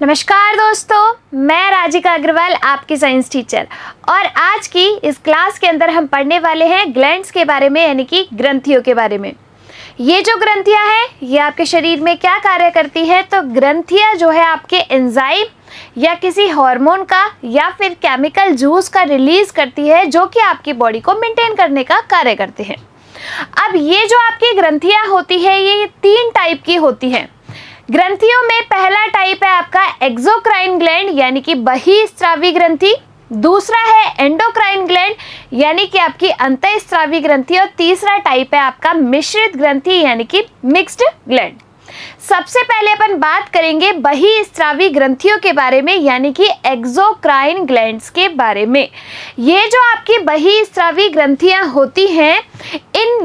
नमस्कार दोस्तों, मैं राजिका अग्रवाल आपकी साइंस टीचर। और आज की इस क्लास के अंदर हम पढ़ने वाले हैं ग्लैंड्स के बारे में, यानी कि ग्रंथियों के बारे में। ये जो ग्रंथियां हैं ये आपके शरीर में क्या कार्य करती हैं? तो ग्रंथियां जो है आपके एंजाइम या किसी हार्मोन का या फिर केमिकल जूस का रिलीज करती है, जो कि आपकी बॉडी को मेंटेन करने का कार्य करते हैं। अब ये जो आपकी ग्रंथियां होती है ये 3 टाइप की होती हैं। ग्रंथियों में पहला टाइप है आपका एक्सोक्राइन ग्लैंड, यानी कि बहिस्रावी ग्रंथि। दूसरा है एंडोक्राइन ग्लैंड, यानी कि आपकी अंतःस्रावी ग्रंथि। और तीसरा टाइप है आपका मिश्रित ग्रंथि, यानी कि मिक्स्ड ग्लैंड। सबसे पहले अपन बात करेंगे बहिस्रावी ग्रंथियों के बारे में, यानी कि एक्सोक्राइन ग्लैंड्स के बारे में। ये जो आपकी बहिस्रावी ग्रंथियां होती हैं,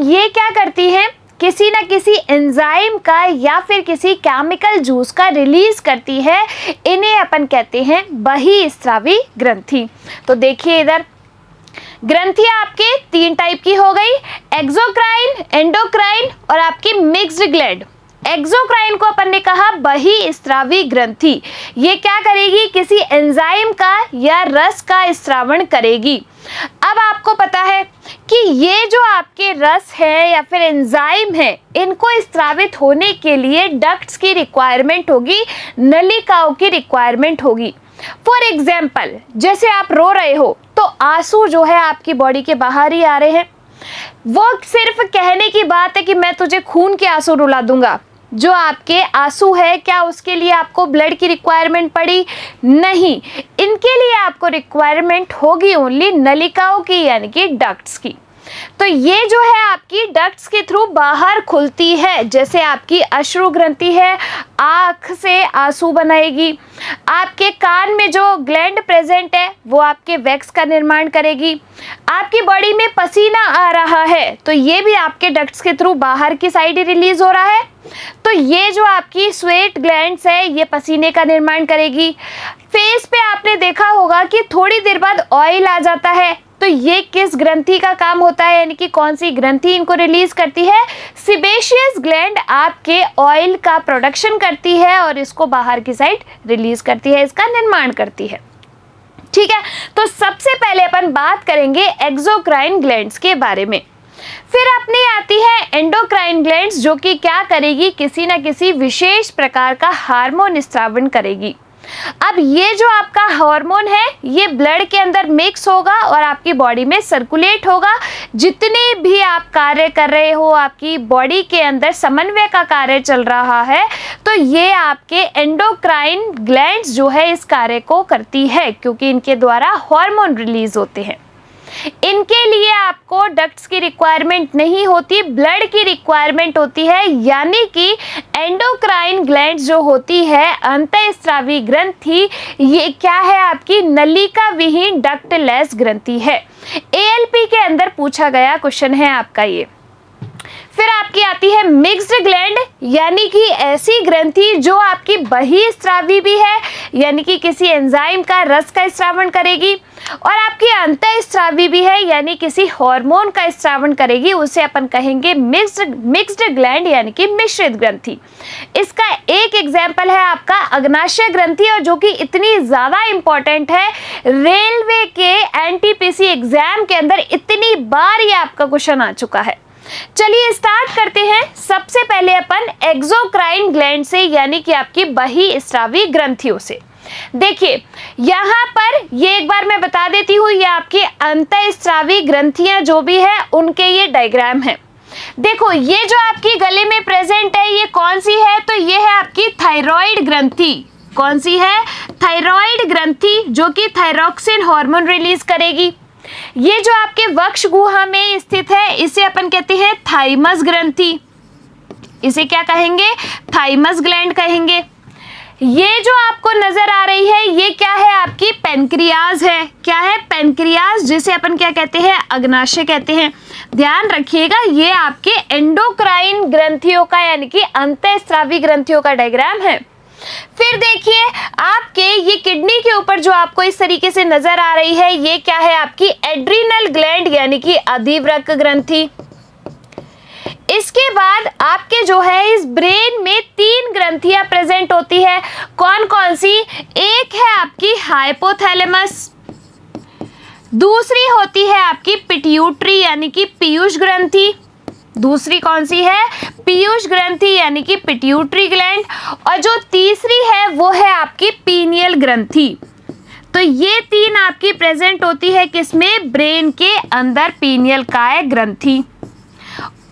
ये क्या करती हैं? किसी न किसी एंजाइम का या फिर किसी केमिकल जूस का रिलीज करती है। इन्हें अपन कहते हैं बहिस्रावी ग्रंथि। तो देखिए इधर ग्रंथियां आपके 3 टाइप की हो गई, एक्सोक्राइन, एंडोक्राइन और आपकी मिक्स्ड ग्लैंड। एक्सोक्राइन को अपन ने कहा बहिस्रावी ग्रंथि। ये क्या करेगी? किसी एंजाइम का या रस का स्रावण करेगी। अब आपको पता है कि ये जो आपके रस है या फिर एंजाइम है, इनको स्रावित होने के लिए डक्ट्स की रिक्वायरमेंट होगी, नलिकाओं की रिक्वायरमेंट होगी। फॉर एग्जाम्पल, जैसे आप रो रहे हो तो आंसू जो है आपकी बॉडी के बाहर ही आ रहे हैं। वो सिर्फ कहने की बात है कि मैं तुझे खून के आंसू रुला दूंगा। जो आपके आंसू है, क्या उसके लिए आपको ब्लड की रिक्वायरमेंट पड़ी? नहीं, इनके लिए आपको रिक्वायरमेंट होगी ओनली नलिकाओं की, यानी कि डक्ट्स की। तो ये जो है आपकी डक्ट्स के थ्रू बाहर खुलती है। जैसे आपकी अश्रु ग्रंथि है, आँख से आंसू बनाएगी। आपके कान में जो ग्लैंड प्रेजेंट है वो आपके वैक्स का निर्माण करेगी। आपकी बॉडी में पसीना आ रहा है तो ये भी आपके डक्ट्स के थ्रू बाहर की साइड ही रिलीज हो रहा है। तो ये जो आपकी स्वेट ग्लैंड्स है ये पसीने का निर्माण करेगी। फेस पे आपने देखा होगा कि थोड़ी देर बाद ऑयल आ जाता है, तो ये किस ग्रंथि का काम होता है, यानी कि कौन सी ग्रंथि इनको रिलीज करती है? सीबेशियस ग्लैंड आपके ऑयल का प्रोडक्शन करती है और इसको बाहर की साइड रिलीज करती है, इसका निर्माण करती है। ठीक है, तो सबसे पहले अपन बात करेंगे एक्सोक्राइन ग्लैंड्स के बारे में। फिर अपनी आती है एंडोक्राइन ग्लैंड्स, जो कि क्या करेगी? किसी न किसी विशेष प्रकार का हार्मोन स्रावण करेगी। अब ये जो आपका हार्मोन है ये ब्लड के अंदर मिक्स होगा और आपकी बॉडी में सर्कुलेट होगा। जितने भी आप कार्य कर रहे हो, आपकी बॉडी के अंदर समन्वय का कार्य चल रहा है, तो ये आपके एंडोक्राइन ग्लैंड्स जो है इस कार्य को करती है, क्योंकि इनके द्वारा हार्मोन रिलीज होते हैं। इनके लिए आपको डक्ट्स की रिक्वायरमेंट नहीं होती, ब्लड की रिक्वायरमेंट होती है। यानी कि एंडोक्राइन ग्लैंड्स जो होती है, अंतःस्रावी ग्रंथि, ये क्या है? आपकी नलिका विहीन डक्टलेस ग्रंथि है। एएलपी के अंदर पूछा गया क्वेश्चन है आपका ये। फिर आपकी आती है मिक्स्ड ग्लैंड, यानी कि ऐसी ग्रंथि जो आपकी बहिस्रावी भी है, यानी कि किसी एंजाइम का रस का स्रावण करेगी, और आपकी अंतःस्रावी भी है, यानी किसी हार्मोन का स्रावण करेगी। उसे अपन कहेंगे मिक्स्ड ग्लैंड, यानी कि मिश्रित ग्रंथि। इसका एक एग्जाम्पल है आपका अग्नाशय ग्रंथि, और जो कि इतनी ज़्यादा इंपॉर्टेंट है। रेलवे के एनटीपीसी एग्जाम के अंदर इतनी बार ये आपका क्वेश्चन आ चुका है। चलिए स्टार्ट करते हैं। सबसे पहले अपन एक्सोक्राइन ग्लैंड से, यानी कि आपकी बहिस्रावी ग्रंथियों से। देखिए यहाँ पर ये एक बार मैं बता देती हूँ, ये आपकी अंतःस्रावी ग्रंथियां जो भी है उनके ये डायग्राम है। देखो ये जो आपकी गले में प्रेजेंट है ये कौन सी है? तो ये है आपकी थायराइड ग्रंथि। कौन सी है? थायराइड ग्रंथि, जो कि थायरोक्सिन हार्मोन रिलीज करेगी। ये जो आपके वक्ष गुहा में स्थित है इसे अपन कहते हैं थाइमस ग्रंथि। इसे क्या कहेंगे? थाइमस ग्लैंड कहेंगे। ये जो आपको नजर आ रही है ये क्या है? आपकी पेनक्रियाज है। क्या है? पेनक्रियाज, जिसे अपन क्या कहते हैं? अग्नाशय कहते हैं। ध्यान रखिएगा ये आपके एंडोक्राइन ग्रंथियों का, यानी कि अंतःस्रावी ग्रंथियों का डायग्राम है। फिर देखिए आपके ये किडनी के ऊपर जो आपको इस तरीके से नजर आ रही है ये क्या है? आपकी एड्रिनल ग्लैंड, यानी कि अधिवृक्क ग्रंथि। इसके बाद आपके जो है इस ब्रेन में 3 ग्रंथियां प्रेजेंट होती है। कौन कौन सी? एक है आपकी हाइपोथैलेमस, दूसरी होती है आपकी पिट्यूटरी यानी कि पीयूष ग्रंथि, दूसरी कौन सी है? पीयूष ग्रंथि यानी कि पिट्यूटरी ग्लैंड, और जो तीसरी है वो है आपकी पीनियल ग्रंथि। तो ये 3 आपकी प्रेजेंट होती है किसमें? ब्रेन के अंदर, पीनियल काय ग्रंथि।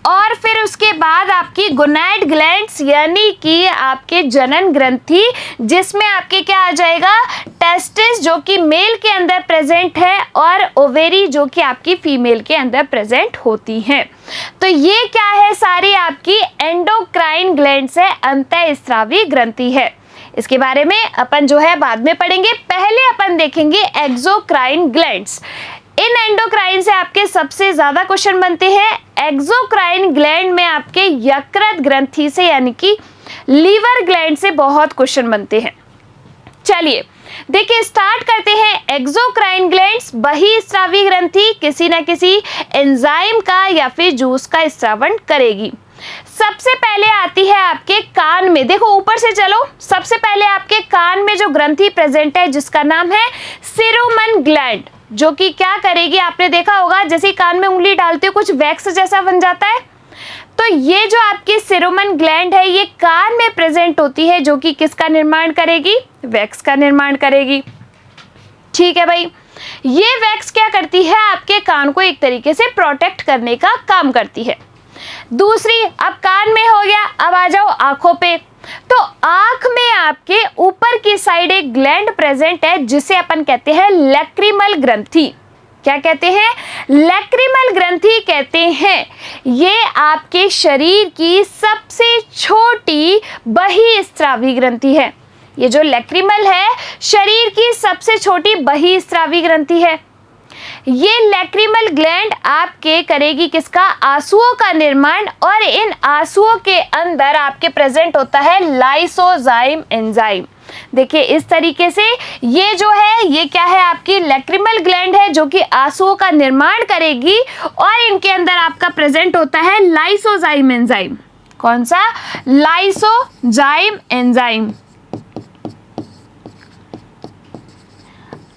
और फिर उसके बाद आपकी गोनैड ग्लैंड्स यानी कि आपके जनन ग्रंथि, जिसमें आपके क्या आ जाएगा? टेस्टिस जो कि मेल के अंदर प्रेजेंट है और ओवेरी जो कि आपकी फीमेल के अंदर प्रेजेंट होती हैं। तो ये क्या है? सारी आपकी एंडोक्राइन ग्लैंड्स है, अंतःस्रावी ग्रंथि है। इसके बारे में अपन जो है बाद में पढ़ेंगे। पहले अपन देखेंगे एक्सोक्राइन ग्लैंड्स। इन एंडोक्राइन से आपके सबसे ज्यादा क्वेश्चन बनते हैं। एक्सोक्राइन ग्लैंड में आपके यकृत ग्रंथि से यानी कि लीवर ग्लैंड से बहुत क्वेश्चन बनते हैं। चलिए देखिए, स्टार्ट करते हैं। एक्सोक्राइन ग्लैंड्स बहिस्रावी ग्रंथि किसी न किसी एंजाइम का या फिर जूस का स्रावण करेगी। सबसे पहले आती है आपके कान में। देखो ऊपर से चलो, सबसे पहले आपके कान में जो ग्रंथि प्रेजेंट है जिसका नाम है सेरोमन ग्लैंड, जो कि क्या करेगी? आपने देखा होगा जैसे कान में उंगली डालते हो कुछ वैक्स जैसा बन जाता है। तो ये जो आपकी सेरोमन ग्लैंड है ये कान में प्रेजेंट होती है, जो कि किसका निर्माण करेगी? वैक्स का निर्माण करेगी। ठीक है भाई, ये वैक्स क्या करती है? आपके कान को एक तरीके से प्रोटेक्ट करने का काम करती है। दूसरी, अब कान में हो गया, अब आ जाओ आंखों पे। तो आंख में आपके ऊपर की साइड एक ग्लैंड प्रेजेंट है जिसे अपन कहते हैं लैक्रिमल ग्रंथि। क्या कहते हैं? लैक्रिमल ग्रंथि कहते हैं। ये आपके शरीर की सबसे छोटी बहिस्रावी ग्रंथि है। ये जो लैक्रिमल है शरीर की सबसे छोटी बहिस्रावी ग्रंथि है। ये लैक्रिमल ग्लैंड आपके करेगी किसका? आंसुओं का निर्माण, और इन आंसुओं के अंदर आपके प्रेजेंट होता है लाइसोजाइम एंजाइम। देखिए इस तरीके से ये जो है ये क्या है? आपकी लैक्रिमल ग्लैंड है जो कि आंसुओं का निर्माण करेगी, और इनके अंदर आपका प्रेजेंट होता है लाइसोजाइम एंजाइम। कौन सा? Lysozyme enzyme.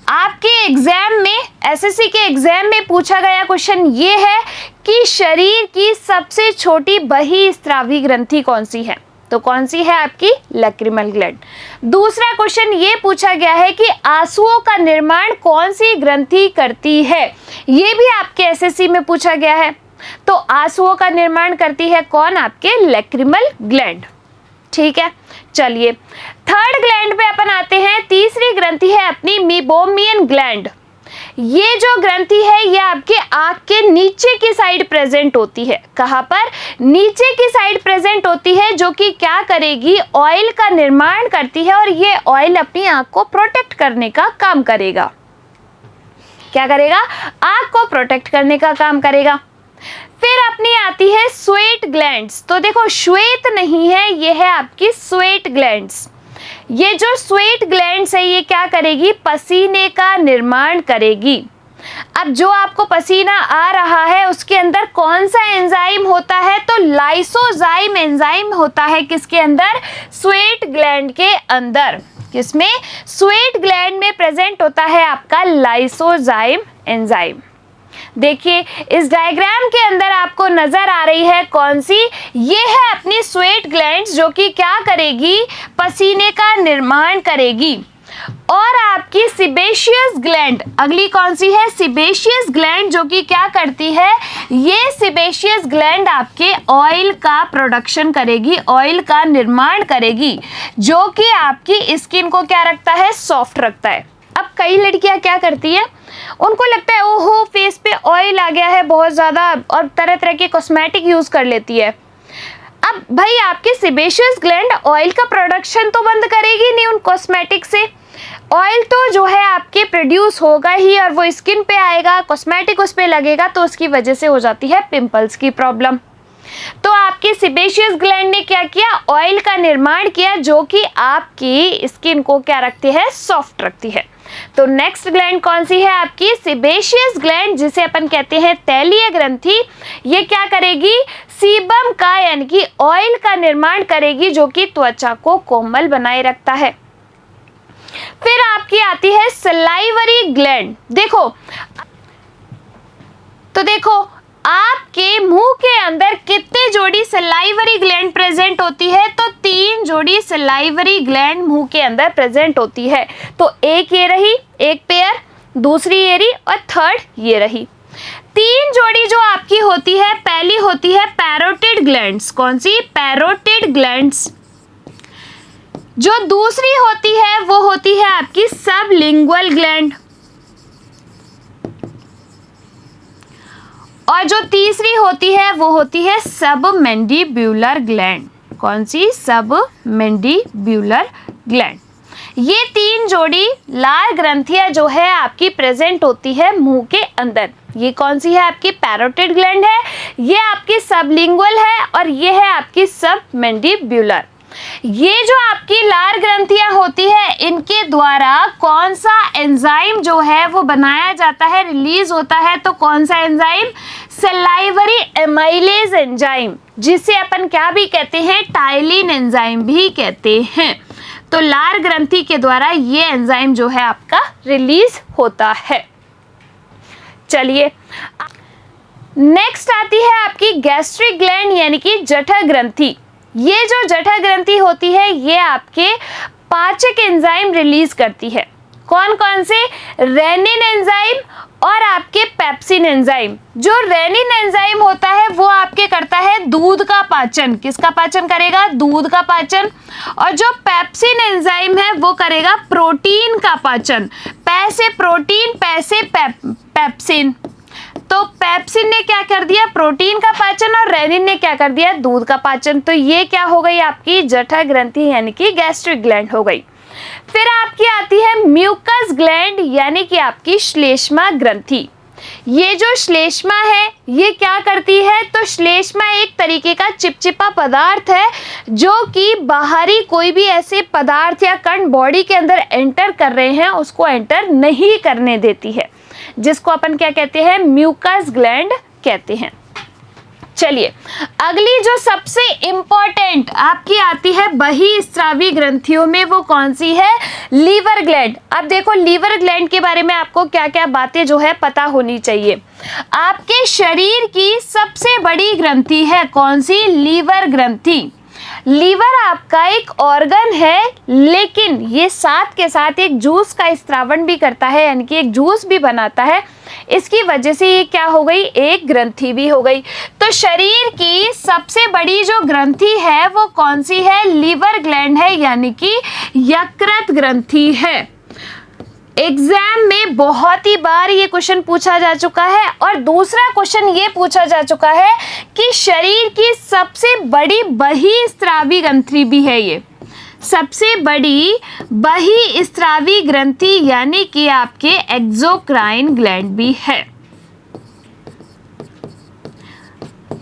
आपके एग्जाम में, एसएससी के एग्जाम में पूछा गया क्वेश्चन ये है कि शरीर की सबसे छोटी बहिस्रावी ग्रंथि कौन सी है? तो कौन सी है? आपकी लैक्रिमल ग्लैंड। दूसरा क्वेश्चन ये पूछा गया है कि आंसुओं का निर्माण कौन सी ग्रंथि करती है? ये भी आपके एसएससी में पूछा गया है। तो आंसुओं का निर्माण करती है कौन? आपके लैक्रिमल ग्लैंड। ठीक है, चलिए थर्ड ग्लैंड पे अपन आते हैं। तीसरी ग्रंथि है अपनी मीबोमियन ग्लैंड। ये जो ग्रंथि है ये आपके आंख के नीचे की साइड प्रेजेंट होती है। कहाँ पर? नीचे की साइड प्रेजेंट होती है, जो कि क्या करेगी? ऑयल का निर्माण करती है, और ये ऑयल अपनी आंख को प्रोटेक्ट करने का काम करेगा। क्या करेगा? आंख को प्रोटेक्ट करने का काम करेगा। फिर अपनी आती है स्वेट ग्लैंड्स। तो देखो श्वेत नहीं है, ये है आपकी स्वेट ग्लैंड्स। ये जो स्वेट ग्लैंड्स है ये क्या करेगी? पसीने का निर्माण करेगी। अब जो आपको पसीना आ रहा है उसके अंदर कौन सा एंजाइम होता है? तो लाइसोजाइम एंजाइम होता है। किसके अंदर? स्वेट ग्लैंड के अंदर। किसमें? स्वेट ग्लैंड में प्रेजेंट होता है आपका लाइसोजाइम एंजाइम। देखिए इस डायग्राम के अंदर आपको नजर आ रही है कौन सी? ये है अपनी स्वेट ग्लैंड्स, जो कि क्या करेगी? पसीने का निर्माण करेगी। और आपकी सिबेशियस ग्लैंड अगली कौन सी है? सिबेशियस ग्लैंड, जो कि क्या करती है? ये सिबेशियस ग्लैंड आपके ऑयल का प्रोडक्शन करेगी, ऑयल का निर्माण करेगी, जो कि आपकी स्किन को क्या रखता है? सॉफ्ट रखता है। अब कई लड़कियां क्या करती हैं, उनको लगता है ओहो फेस पे ऑयल आ गया है बहुत ज़्यादा, और तरह तरह के कॉस्मेटिक यूज़ कर लेती है। अब भाई आपकी सिबेशियस ग्लैंड ऑयल का प्रोडक्शन तो बंद करेगी नहीं उन कॉस्मेटिक से। ऑयल तो जो है आपके प्रोड्यूस होगा ही, और वो स्किन पे आएगा, कॉस्मेटिक उस पर लगेगा, तो उसकी वजह से हो जाती है पिंपल्स की प्रॉब्लम। तो आपकी सिबेशियस ग्लैंड ने क्या किया? ऑयल का निर्माण किया, जो कि आपकी स्किन को क्या रखती है? सॉफ्ट रखती है। तो नेक्स्ट ग्लैंड कौन सी है? आपकी सिबेशियस ग्लैंड, जिसे अपन कहते हैं तैलीय ग्रंथि। ये क्या करेगी? सीबम का यानी कि ऑयल का निर्माण करेगी जो कि त्वचा को कोमल बनाए रखता है। फिर आपकी आती है सलाइवरी ग्लैंड। देखो आपके मुंह के अंदर कितने जोड़ी सलाइवरी ग्लैंड प्रेजेंट होती है? तो 3 जोड़ी सलाइवरी ग्लैंड मुंह के अंदर प्रेजेंट होती है। तो एक ये रही, एक पेयर, दूसरी ये रही और थर्ड ये रही। 3 जोड़ी जो आपकी होती है, पहली होती है पैरोटिड ग्लैंड्स। कौन सी? Parotid glands. जो दूसरी होती है वो होती है आपकी सबलिंगुअल ग्लैंड, और जो तीसरी होती है वो होती है सबमैंडिब्यूलर ग्लैंड। कौन सी? सबमैंडिब्यूलर ग्लैंड। ये 3 जोड़ी लार ग्रंथियां जो है आपकी प्रेजेंट होती है मुंह के अंदर। ये कौन सी है? आपकी पैरोटिड ग्लैंड है, ये आपकी सबलिंगुअल है और ये है आपकी सबमैंडिब्यूलर। ये जो आपकी लार ग्रंथियां होती है इनके द्वारा कौन सा एंजाइम जो है वो बनाया जाता है, रिलीज होता है? तो कौन सा एंजाइम? सलाइवरी एमाइलेज एंजाइम, जिसे अपन क्या भी कहते हैं? टाइलिन एंजाइम भी कहते हैं। तो लार ग्रंथि के द्वारा ये एंजाइम जो है आपका रिलीज होता है। चलिए नेक्स्ट आती है आपकी गैस्ट्रिक ग्लैंड यानी कि जठर ग्रंथि। ये जो जठर ग्रंथि होती है ये आपके पाचक एंजाइम रिलीज करती है। कौन कौन से? रेनिन एंजाइम और आपके पेप्सिन एंजाइम। जो रेनिन एंजाइम होता है वो आपके करता है दूध का पाचन। किसका पाचन करेगा? दूध का पाचन। और जो पेप्सिन एंजाइम है वो करेगा प्रोटीन का पाचन। पै से प्रोटीन, पै से पेप्सिन। तो पेप्सिन ने क्या कर दिया? प्रोटीन का पाचन, और रेनिन ने क्या कर दिया? दूध का पाचन। तो ये क्या हो गई? आपकी जठर ग्रंथि यानी कि गैस्ट्रिक ग्लैंड हो गई। फिर आपकी आती है म्यूकस ग्लैंड यानी कि आपकी श्लेष्मा ग्रंथि। ये जो श्लेष्मा है ये क्या करती है? तो श्लेष्मा एक तरीके का चिपचिपा पदार्थ है जो कि बाहरी कोई भी ऐसे पदार्थ या कण बॉडी के अंदर एंटर कर रहे हैं उसको एंटर नहीं करने देती है, जिसको अपन क्या कहते हैं? म्यूकस ग्लैंड कहते हैं। चलिए अगली जो सबसे इंपॉर्टेंट आपकी आती है बहिस्रावी ग्रंथियों में, वो कौन सी है? Liver gland. अब देखो लीवर ग्लैंड के बारे में आपको क्या क्या बातें जो है पता होनी चाहिए। आपके शरीर की सबसे बड़ी ग्रंथि है कौन सी? लीवर ग्रंथि। लीवर आपका एक ऑर्गन है, लेकिन ये साथ के साथ एक जूस का स्त्रावण भी करता है, यानी कि एक जूस भी बनाता है। इसकी वजह से ये क्या हो गई? एक ग्रंथि भी हो गई। तो शरीर की सबसे बड़ी जो ग्रंथि है वो कौन सी है? लीवर ग्लैंड है, यानी कि यकृत ग्रंथि है। एग्जाम में बहुत ही बार ये क्वेश्चन पूछा जा चुका है। और दूसरा क्वेश्चन ये पूछा जा चुका है कि शरीर की सबसे बड़ी बहिस्रावी ग्रंथि भी है ये, सबसे बड़ी बहिस्रावी ग्रंथि यानी कि आपके एक्सोक्राइन ग्लैंड भी है।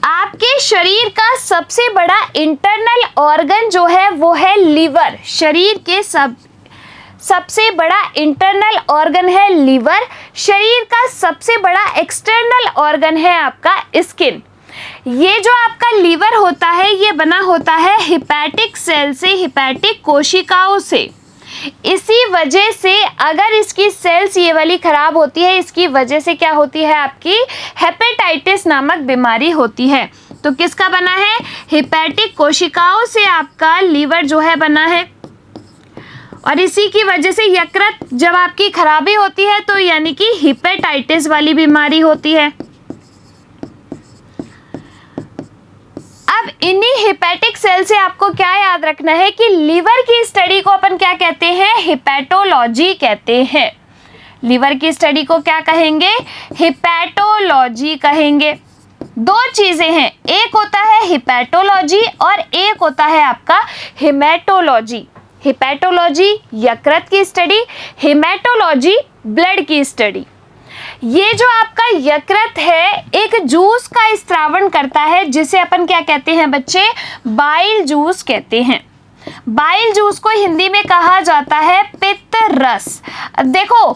आपके शरीर का सबसे बड़ा इंटरनल ऑर्गन जो है वो है लीवर। शरीर के सबसे बड़ा इंटरनल ऑर्गन है लीवर। शरीर का सबसे बड़ा एक्सटर्नल ऑर्गन है आपका स्किन। ये जो आपका लीवर होता है ये बना होता है हिपैटिक सेल से, हिपैटिक कोशिकाओं से। इसी वजह से अगर इसकी सेल्स ये वाली खराब होती है, इसकी वजह से क्या होती है? आपकी हेपेटाइटिस नामक बीमारी होती है। तो किसका बना है? हिपैटिक कोशिकाओं से आपका लीवर जो है बना है। और इसी की वजह से यकृत जब आपकी खराबी होती है तो यानी कि हिपेटाइटिस वाली बीमारी होती है। अब इन्हीं हिपैटिक सेल से आपको क्या याद रखना है कि लीवर की स्टडी को अपन क्या कहते हैं? हिपैटोलॉजी कहते हैं। लीवर की स्टडी को क्या कहेंगे? हिपैटोलॉजी कहेंगे। 2 चीजें हैं, एक होता है हिपैटोलॉजी और एक होता है आपका हिमेटोलॉजी। हिपैटोलॉजी यकृत की स्टडी, हिमेटोलॉजी ब्लड की स्टडी। ये जो आपका यकृत है एक जूस का स्त्रावण करता है जिसे अपन क्या कहते हैं बच्चे? बाइल जूस कहते हैं। बाइल जूस को हिंदी में कहा जाता है पित्त रस। देखो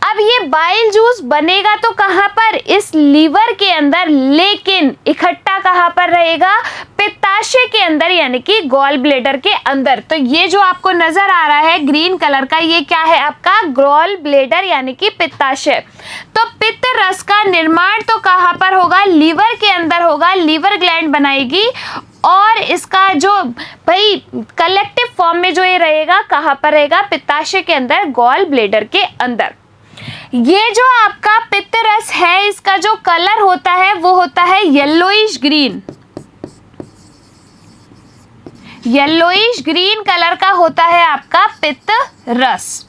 अब ये बाइल जूस बनेगा तो कहाँ पर, इस लीवर के अंदर, लेकिन इकट्ठा कहाँ पर रहेगा, पित्ताशय के अंदर यानी कि गॉल ब्लेडर के अंदर। तो ये जो आपको नजर आ रहा है ग्रीन कलर का, ये क्या है आपका गॉल ब्लेडर यानी कि पित्ताशय। तो पित्त रस का निर्माण तो कहाँ पर होगा, लीवर के अंदर होगा, लीवर ग्लैंड बनाएगी, और इसका जो भाई कलेक्टिव फॉर्म में जो ये रहेगा कहाँ पर रहेगा, पित्ताशय के अंदर, गॉल ब्लेडर के अंदर। ये जो आपका पित्त रस है इसका जो कलर होता है वो होता है yellowish green, yellowish green colour का होता है आपका पित्त रस।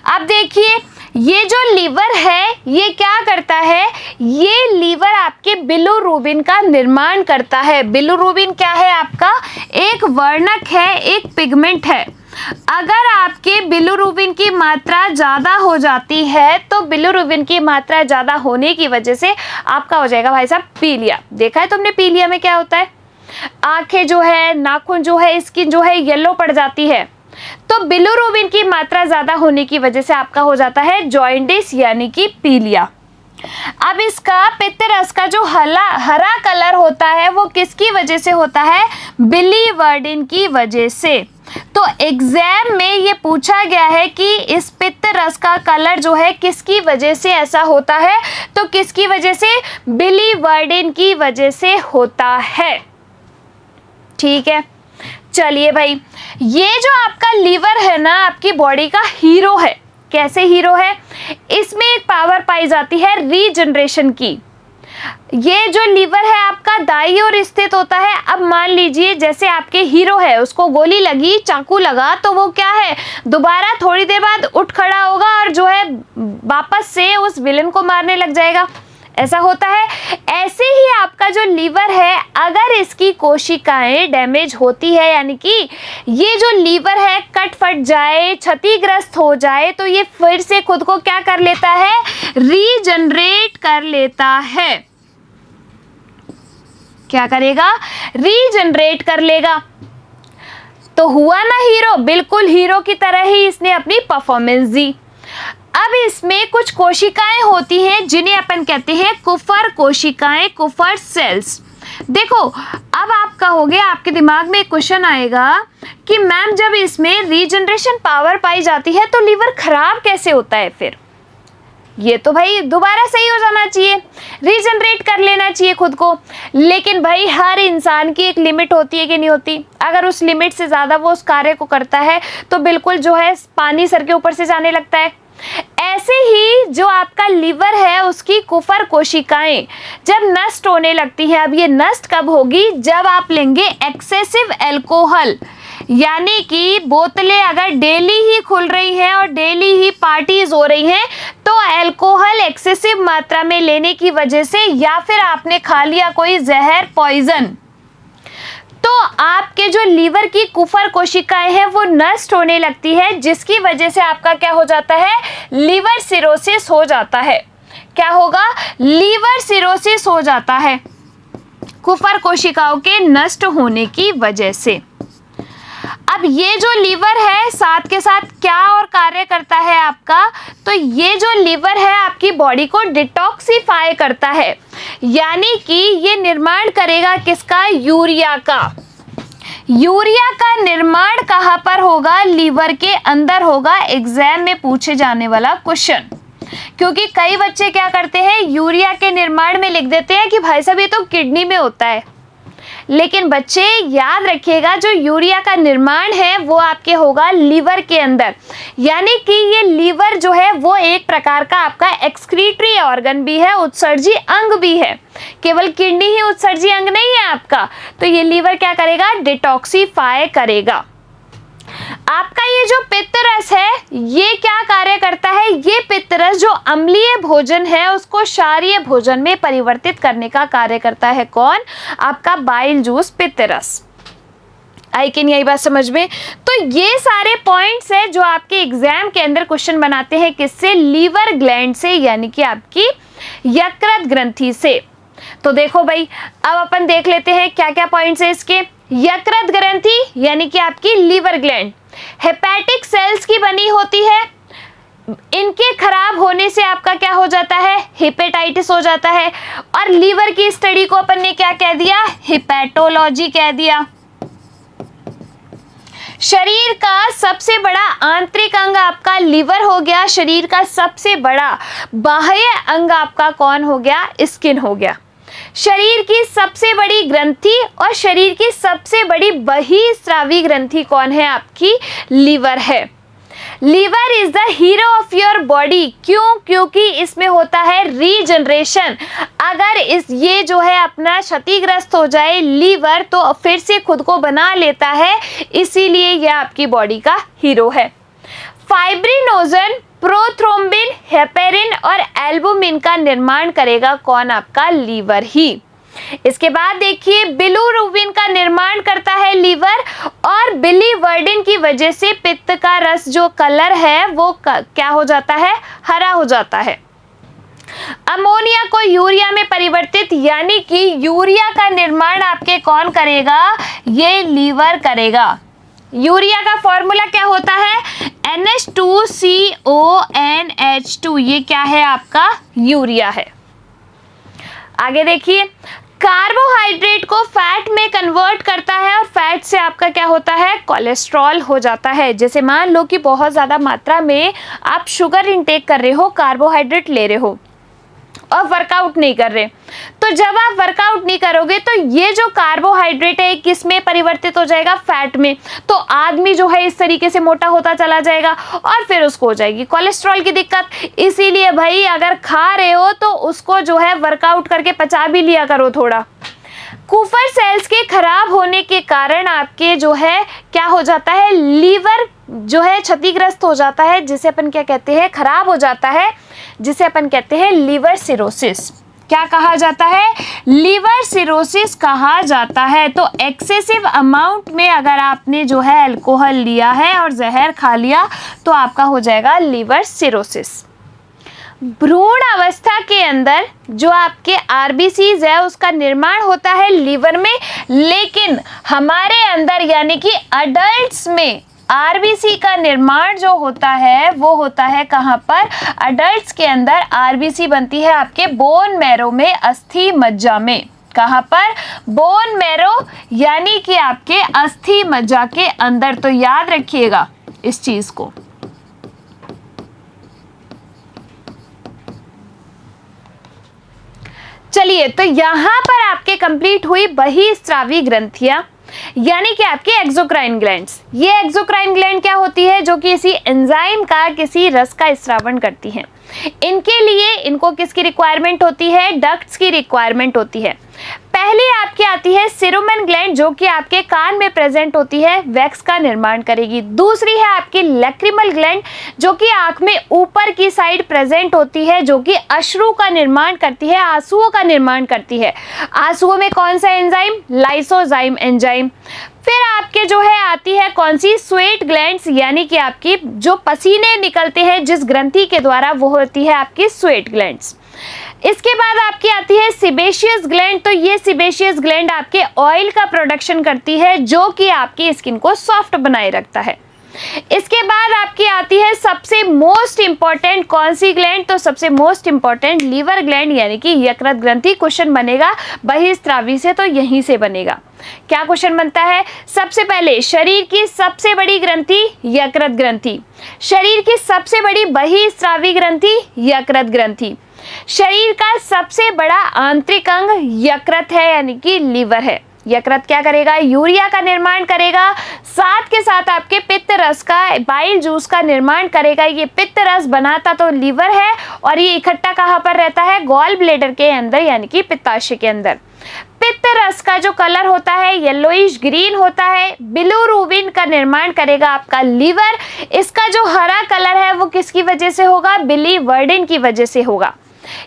अब देखिए ये जो लीवर है ये क्या करता है, ये लीवर आपके बिलिरुबिन का निर्माण करता है। बिलिरुबिन क्या है आपका, एक वर्णक है, एक पिगमेंट है। अगर आपके बिलिरुबिन की मात्रा ज़्यादा हो जाती है तो बिलिरुबिन की मात्रा ज़्यादा होने की वजह से आपका हो जाएगा भाई साहब पीलिया। देखा है तुमने पीलिया में क्या होता है, आंखें जो है, नाखून जो है, स्किन जो है येलो पड़ जाती है। तो बिलिरुबिन की मात्रा ज्यादा होने की वजह से आपका हो जाता है जॉइंडिस यानी कि पीलिया। अब इसका पित्त रस का जो हरा कलर होता है वो किसकी वजह से होता है, बिलिवर्डिन की वजह से। तो एग्जाम में ये पूछा गया है कि इस पित्त रस का कलर जो है किसकी वजह से ऐसा होता है, तो किसकी वजह से, बिलिवर्डिन की वजह से होता है। ठीक है, चलिए भाई, ये जो आपका लीवर है ना आपकी बॉडी का हीरो है। कैसे हीरो है, इसमें एक पावर पाई जाती है रीजनरेशन की। ये जो लीवर है आपका दाईं ओर स्थित होता है। अब मान लीजिए जैसे आपके हीरो है, उसको गोली लगी, चाकू लगा, तो वो क्या है, दोबारा थोड़ी देर बाद उठ खड़ा होगा और जो है वापस से उस विलन को मारने लग जाएगा। ऐसा होता है। ऐसे ही आपका जो लीवर है अगर इसकी कोशिकाएं डैमेज होती है, यानी कि ये जो लीवर है कट फट जाए, क्षतिग्रस्त हो जाए, तो ये फिर से खुद को क्या कर लेता है, रीजनरेट कर लेता है। क्या करेगा, रीजनरेट कर लेगा। तो हुआ ना हीरो, बिल्कुल हीरो की तरह ही इसने अपनी परफॉर्मेंस दी। अब इसमें कुछ कोशिकाएं होती हैं जिन्हें अपन कहते हैं कुफर कोशिकाएं, कुफर सेल्स। देखो अब आप कहोगे, आपके दिमाग में एक क्वेश्चन आएगा कि मैम जब इसमें रीजनरेशन पावर पाई जाती है तो लीवर खराब कैसे होता है फिर? ये तो भाई दोबारा सही हो जाना चाहिए, रीजनरेट कर लेना चाहिए खुद को। लेकिन भाई हर इंसान की एक लिमिट होती है कि नहीं होती? अगर उस लिमिट से ज़्यादा वो उस कार्य को करता है तो बिल्कुल जो है पानी सर के ऊपर से जाने लगता है। ऐसे ही जो आपका लीवर है उसकी कुफर कोशिकाएं जब नष्ट होने लगती हैं। अब ये नष्ट कब होगी, जब आप लेंगे एक्सेसिव अल्कोहल, यानी कि बोतलें अगर डेली ही खुल रही हैं और डेली ही पार्टीज हो रही हैं, तो अल्कोहल एक्सेसिव मात्रा में लेने की वजह से, या फिर आपने खा लिया कोई जहर, पॉइजन, तो आपके जो लीवर की कुफर कोशिकाएं हैं वो नष्ट होने लगती है, जिसकी वजह से आपका क्या हो जाता है, लीवर सिरोसिस हो जाता है। क्या होगा, लीवर सिरोसिस हो जाता है कुफर कोशिकाओं के नष्ट होने की वजह से। अब ये जो लीवर है साथ के साथ क्या और कार्य करता है आपका, तो ये जो लीवर है आपकी बॉडी को डिटॉक्सिफाई करता है, यानी कि ये निर्माण करेगा किसका, यूरिया का। यूरिया का निर्माण कहाँ पर होगा, लीवर के अंदर होगा। एग्जाम में पूछे जाने वाला क्वेश्चन, क्योंकि कई बच्चे क्या करते हैं, यूरिया के निर्माण में लिख देते हैं कि भाई साहब ये तो किडनी में होता है। लेकिन बच्चे याद रखिएगा जो यूरिया का निर्माण है वो आपके होगा लीवर के अंदर, यानी कि ये लीवर जो है वो एक प्रकार का आपका एक्सक्रीटरी ऑर्गन भी है, उत्सर्जी अंग भी है। केवल किडनी ही उत्सर्जी अंग नहीं है आपका। तो ये लीवर क्या करेगा, डिटॉक्सिफाई करेगा। आपका ये जो पित्त रस है ये क्या कार्य करता है, ये पित्त रस जो अम्लीय भोजन है उसको क्षारीय भोजन में परिवर्तित करने का कार्य करता है। कौन, आपका बाइल जूस पित्त रस। आई कि नहीं आई बात समझ में? तो ये सारे पॉइंट्स है जो आपके एग्जाम के अंदर क्वेश्चन बनाते हैं, किससे, लीवर ग्लैंड से, यानी कि आपकी यकृत ग्रंथि से। तो देखो भाई अब अपन देख लेते हैं क्या क्या पॉइंट्स है इसके। यकृत ग्रंथि यानी कि आपकी लीवर ग्लैंड हेपेटिक सेल्स की बनी होती है। इनके खराब होने से आपका क्या हो जाता है, हेपेटाइटिस हो जाता है। और लीवर की स्टडी को अपन ने क्या कह दिया, हेपेटोलॉजी कह दिया। शरीर का सबसे बड़ा आंतरिक अंग आपका लीवर हो गया, शरीर का सबसे बड़ा बाह्य अंग आपका कौन हो गया, स्किन हो गया। शरीर की सबसे बड़ी ग्रंथि और शरीर की सबसे बड़ी बहिस्रावी ग्रंथि कौन है, आपकी लीवर है। Liver is the hero of your body, क्यों, क्योंकि इसमें होता है रीजनरेशन। अगर ये जो है अपना क्षतिग्रस्त हो जाए लीवर, तो फिर से खुद को बना लेता है, इसीलिए यह आपकी बॉडी का हीरो है। फाइब्रिनोजन, प्रोथ्रोम्बिन, हेपेरिन और एल्बुमिन का निर्माण करेगा कौन, आपका लीवर ही। इसके बाद देखिए बिलिरुबिन का निर्माण करता है लीवर, और बिलीवर्डिन की वजह से पित्त का रस जो कलर है वो क्या हो जाता है, हरा हो जाता है। अमोनिया को यूरिया में परिवर्तित, यानी कि यूरिया का निर्माण आपके कौन करेगा, ये लीवर करेगा। यूरिया का फॉर्मूला क्या होता है, NH2CONH2, ये क्या है आपका, यूरिया है। आगे देखिए कार्बोहाइड्रेट को फैट में कन्वर्ट करता है, और फैट से आपका क्या होता है, कोलेस्ट्रॉल हो जाता है। जैसे मान लो कि बहुत ज़्यादा मात्रा में आप शुगर इंटेक कर रहे हो, कार्बोहाइड्रेट ले रहे हो और वर्कआउट नहीं कर रहे, तो जब आप वर्कआउट नहीं करोगे तो ये जो कार्बोहाइड्रेट है किस में परिवर्तित हो जाएगा, फैट में। तो आदमी जो है इस तरीके से मोटा होता चला जाएगा, और फिर उसको हो जाएगी कोलेस्ट्रॉल की दिक्कत। इसीलिए भाई अगर खा रहे हो तो उसको जो है वर्कआउट करके पचा भी लिया करो थोड़ा। कुफर सेल्स के खराब होने के कारण आपके जो है क्या हो जाता है, लीवर जो है क्षतिग्रस्त हो जाता है, जिसे अपन क्या कहते हैं, खराब हो जाता है, जिसे अपन कहते हैं लीवर सिरोसिस। क्या कहा जाता है, लीवर सिरोसिस कहा जाता है। तो एक्सेसिव अमाउंट में अगर आपने जो है अल्कोहल लिया है और जहर खा लिया तो आपका हो जाएगा लीवर सिरोसिस। भ्रूण अवस्था के अंदर जो आपके आरबीसीज है उसका निर्माण होता है लीवर में, लेकिन हमारे अंदर यानी कि अडल्ट्स में आरबीसी का निर्माण जो होता है वो होता है कहाँ पर, अडल्ट्स के अंदर आरबीसी बनती है आपके बोन मैरो में, अस्थि मज्जा में। कहाँ पर, बोन मैरो यानी कि आपके अस्थि मज्जा के अंदर। तो याद रखिएगा इस चीज को। चलिए तो यहाँ पर आपके कंप्लीट हुई बहिस्रावी ग्रंथियां, यानी कि आपके एक्सोक्राइन ग्लैंड्स। ये एक्सोक्राइन ग्लैंड क्या होती है, जो कि इसी एंजाइम का किसी रस का स्रावण करती हैं। इनके लिए इनको किसकी रिक्वायरमेंट होती है, डक्ट्स की रिक्वायरमेंट होती है। पहली आपकी आती है सेरुमन ग्लैंड, जो कि आपके कान में प्रेजेंट होती है, वैक्स का निर्माण करेगी। दूसरी है आपकी लैक्रिमल ग्लैंड, जो कि आंख में ऊपर की साइड प्रेजेंट होती है, जो कि अश्रु का निर्माण करती है, आंसुओं का निर्माण करती है। आंसुओं में कौन सा एंजाइम, लाइसोजाइम एंजाइम। फिर आपके जो है आती है कौन सी, स्वेट ग्लैंड्स, यानी कि आपकी जो पसीने निकलते हैं जिस ग्रंथि के द्वारा, वो होती है आपकी स्वेट ग्लैंड्स। इसके बाद आपकी आती है सिबेशियस ग्लैंड। तो ये सिबेशियस ग्लैंड आपके ऑयल का प्रोडक्शन करती है, जो कि आपकी स्किन को सॉफ्ट बनाए रखता है। इसके बाद आपकी आती है सबसे मोस्ट इंपॉर्टेंट कौन सी ग्लैंड, तो सबसे मोस्ट इंपॉर्टेंट लीवर ग्लैंड, यानी कि यकृत ग्रंथि। क्वेश्चन बनेगा बहिस्रावी से, तो यहीं से बनेगा। क्या क्वेश्चन बनता है, सबसे पहले शरीर की सबसे बड़ी ग्रंथि यकृत ग्रंथि, शरीर की सबसे बड़ी बहिस्रावी ग्रंथि यकृत ग्रंथि, शरीर का सबसे बड़ा आंतरिक अंग यकृत है, यानी कि लीवर है। यकृत क्या करेगा, यूरिया का निर्माण करेगा, साथ के साथ आपके पित्त रस का, बाइल जूस का निर्माण करेगा। ये पित्त रस बनाता तो लीवर है, और ये इकट्ठा कहाँ पर रहता है, गॉल ब्लेडर के अंदर, यानी कि पित्ताशय के अंदर। पित्त रस का जो कलर होता है येलोइश ग्रीन होता है। बिलिरुबिन का निर्माण करेगा आपका लीवर। इसका जो हरा कलर है वो किसकी वजह से होगा, बिलीवर्डिन की वजह से होगा।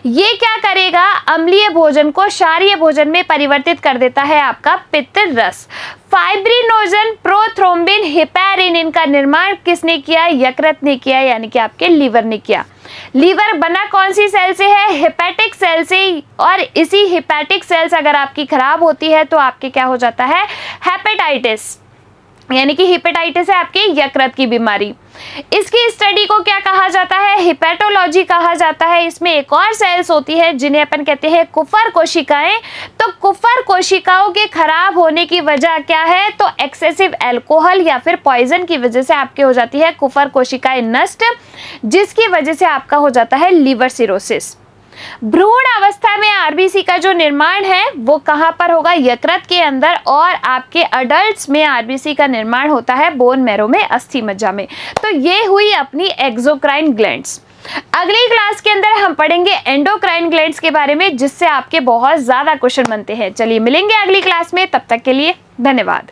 ये क्या करेगा, अम्लीय भोजन को क्षारीय भोजन में परिवर्तित कर देता है आपका पित्त रस। फाइब्रिनोजन, प्रोथ्रोम्बिन, हेपेरिन, इनका निर्माण किसने किया, यकृत ने किया, यानी कि आपके लीवर ने किया। लीवर बना कौन सी सेल से है, हेपेटिक सेल से, और इसी हेपेटिक सेल्स अगर आपकी खराब होती है तो आपके क्या हो जाता है, हेपेटाइटिस, यानी कि हेपेटाइटिस है आपकी यकृत की बीमारी। इसकी स्टडी को क्या कहा जाता है, हिपैटोलॉजी कहा जाता है। इसमें एक और सेल्स होती है जिन्हें अपन कहते हैं कुफर कोशिकाएं। तो कुफर कोशिकाओं के खराब होने की वजह क्या है? तो एक्सेसिव अल्कोहल या फिर पॉइजन की वजह से आपके हो जाती है कुफर कोशिकाएं नष्ट, जिसकी वजह से आपका हो जाता है लिवर सिरोसिस। भ्रूण अवस्था में आरबीसी का जो निर्माण है वो कहां पर होगा? यकृत के अंदर। और आपके अडल्ट्स में आरबीसी का निर्माण होता है बोन मैरो में, अस्थि मज्जा में। तो ये हुई अपनी एक्सोक्राइन ग्लैंड्स। अगली क्लास के अंदर हम पढ़ेंगे एंडोक्राइन ग्लैंड्स के बारे में, जिससे आपके बहुत ज्यादा क्वेश्चन बनते हैं। चलिए मिलेंगे अगली क्लास में, तब तक के लिए धन्यवाद।